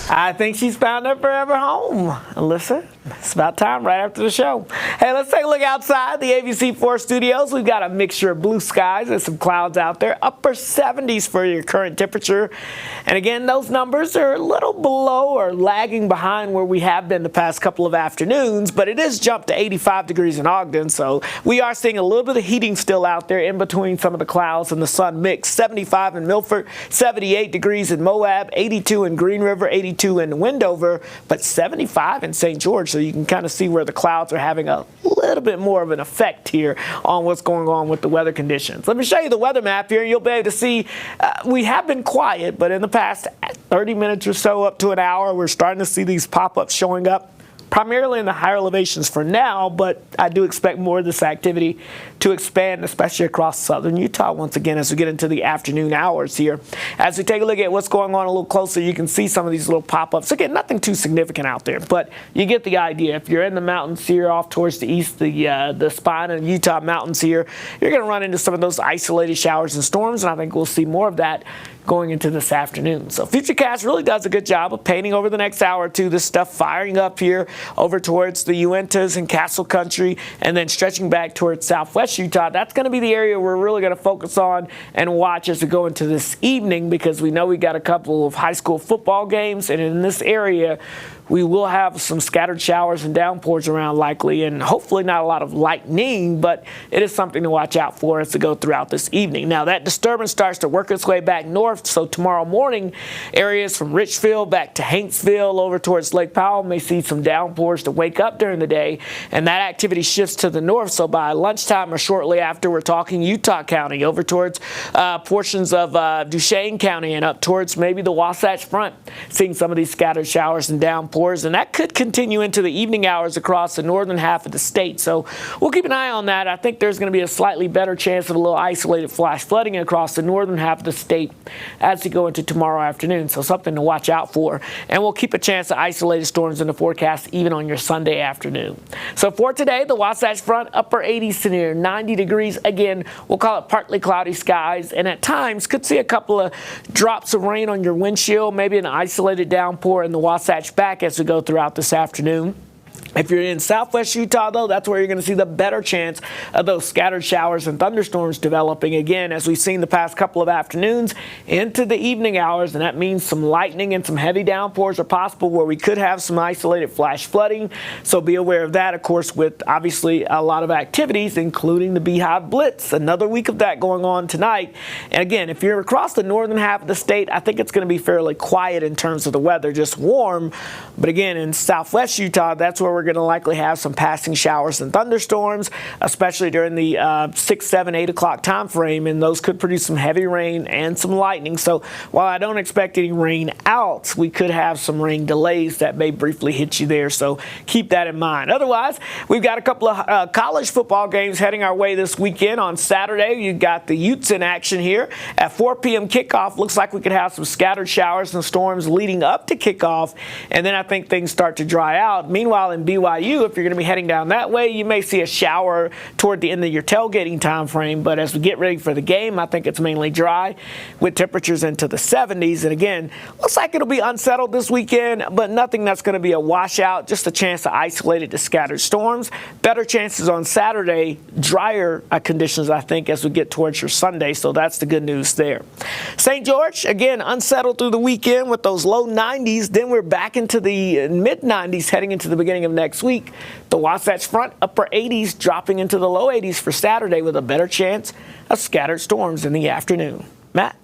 I think she's found her forever home. Alyssa, it's about time right after the show. Hey, let's take a look outside the ABC4 studios. We've got a mixture of blue skies and some clouds out there. Upper 70s for your current temperature. And again, those numbers are a little below or lagging behind where we have been the past couple of afternoons, but it is jumped to 85 degrees in Ogden. So we are seeing a little bit of heating still out there in between some of the clouds and the sun mix. 75 in Milford, 78 degrees in Moab, 82 in Green River, 82 in Wendover, but 75 in St. George. So you can kind of see where the clouds are having a little bit more of an effect here on what's going on with the weather conditions. Let me show you the weather map here. You'll be able to see we have been quiet, but in the past 30 minutes or so up to an hour, we're starting to see these pop-ups showing up. Primarily in the higher elevations for now, but I do expect more of this activity to expand, especially across southern Utah once again as we get into the afternoon hours here. As we take a look at what's going on a little closer, you can see some of these little pop-ups. Again, nothing too significant out there, but you get the idea. If you're in the mountains here off towards the east, the spine of Utah mountains here, you're going to run into some of those isolated showers and storms, and I think we'll see more of that going into this afternoon. So Futurecast really does a good job of painting over the next hour or two this stuff firing up here over towards the Uintas and Castle Country and then stretching back towards southwest Utah. That's going to be the area we're really going to focus on and watch as we go into this evening, because we know we got a couple of high school football games, and in this area we will have some scattered showers and downpours around likely, and hopefully not a lot of lightning, but it is something to watch out for as we go throughout this evening. Now that disturbance starts to work its way back north, so tomorrow morning areas from Richfield back to Hanksville over towards Lake Powell may see some downpours to wake up during the day, and that activity shifts to the north. So by lunchtime or shortly after, we're talking Utah County over towards portions of Duchesne County and up towards maybe the Wasatch Front, seeing some of these scattered showers and downpours. And that could continue into the evening hours across the northern half of the state. So we'll keep an eye on that. I think there's going to be a slightly better chance of a little isolated flash flooding across the northern half of the state as we go into tomorrow afternoon. So something to watch out for. And we'll keep a chance of isolated storms in the forecast even on your Sunday afternoon. So for today, the Wasatch Front, upper 80s to near 90 degrees. Again, we'll call it partly cloudy skies. And at times could see a couple of drops of rain on your windshield, maybe an isolated downpour in the Wasatch back as we go throughout this afternoon. If you're in southwest Utah, though, that's where you're going to see the better chance of those scattered showers and thunderstorms developing again, as we've seen the past couple of afternoons into the evening hours. And that means some lightning and some heavy downpours are possible where we could have some isolated flash flooding. So be aware of that, of course, with obviously a lot of activities, including the Beehive Blitz. Another week of that going on tonight. And again, if you're across the northern half of the state, I think it's going to be fairly quiet in terms of the weather, just warm. But again, in southwest Utah, that's where we're going to likely have some passing showers and thunderstorms, especially during the 6, 7, 8 o'clock time frame, and those could produce some heavy rain and some lightning. So while I don't expect any rain out, we could have some rain delays that may briefly hit you there, so keep that in mind. Otherwise, we've got a couple of college football games heading our way this weekend. On Saturday, you've got the Utes in action here at 4 p.m. kickoff. Looks like we could have some scattered showers and storms leading up to kickoff, and then I think things start to dry out. Meanwhile, in BYU, if you're going to be heading down that way, you may see a shower toward the end of your tailgating time frame, but as we get ready for the game, I think it's mainly dry with temperatures into the 70s. And again, looks like it'll be unsettled this weekend, but nothing that's going to be a washout, just a chance to isolate to scattered storms. Better chances on Saturday, drier conditions, I think, as we get towards your Sunday, so that's the good news there. St. George, again, unsettled through the weekend with those low 90s. Then we're back into the mid 90s heading into the beginning of next week. The Wasatch Front, upper 80s, dropping into the low 80s for Saturday with a better chance of scattered storms in the afternoon. Matt?